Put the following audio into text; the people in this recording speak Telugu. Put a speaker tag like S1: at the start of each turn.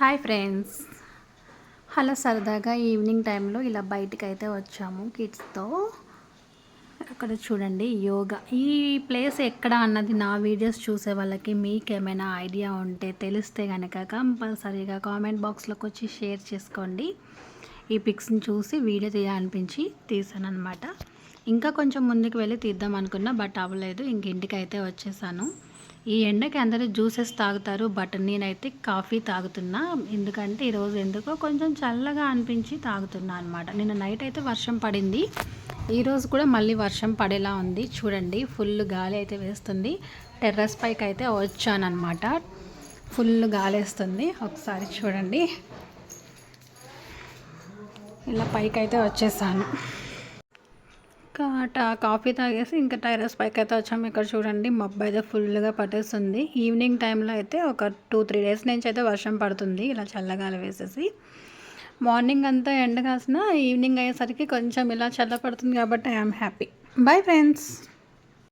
S1: Hi friends. అలా సరదాగా ఈవినింగ్ టైంలో ఇలా బయటికైతే వచ్చాము కిడ్స్తో. అక్కడ చూడండి యోగా. ఈ ప్లేస్ ఎక్కడ అన్నది నా వీడియోస్ చూసే వాళ్ళకి మీకేమైనా ఐడియా ఉంటే తెలిస్తే కనుక కంపల్సరీగా కామెంట్ బాక్స్లోకి వచ్చి షేర్ చేసుకోండి. ఈ పిక్స్ని చూసి వీడియో తీయాలనిపించి తీసాను అనమాట. ఇంకా కొంచెం ముందుకు వెళ్ళి తీద్దాం అనుకున్నా, బట్ అవ్వలేదు. ఇంక ఇంటికైతే వచ్చేసాను. ఈ ఎండకి అందరూ జ్యూసెస్ తాగుతారు, బట్ నేనైతే కాఫీ తాగుతున్నా. ఎందుకంటే ఈరోజు ఎందుకో కొంచెం చల్లగా అనిపించి తాగుతున్నా అనమాట. నిన్న నైట్ అయితే వర్షం పడింది, ఈరోజు కూడా మళ్ళీ వర్షం పడేలా ఉంది. చూడండి ఫుల్ గాలి అయితే వేస్తుంది. టెర్రస్ పైకి అయితే వచ్చానమాట. ఫుల్ గాలి వేస్తుంది. ఒకసారి చూడండి, ఇలా పైకి అయితే వచ్చేసాను. కాఫీ తాగేసి ఇంకా టెర్రస్ పైకి అయితే వచ్చాము. ఇక్కడ చూడండి మబ్బు అయితే ఫుల్గా పట్టేస్తుంది. ఈవినింగ్ టైంలో అయితే ఒక 2-3 డేస్ నుంచి అయితే వర్షం పడుతుంది, ఇలా చల్లగాలి వేసేసి. మార్నింగ్ అంతా ఎండ కాసిన ఈవినింగ్ అయ్యేసరికి కొంచెం ఇలా చల్ల పడుతుంది కాబట్టి ఐఎమ్ హ్యాపీ. Bye friends.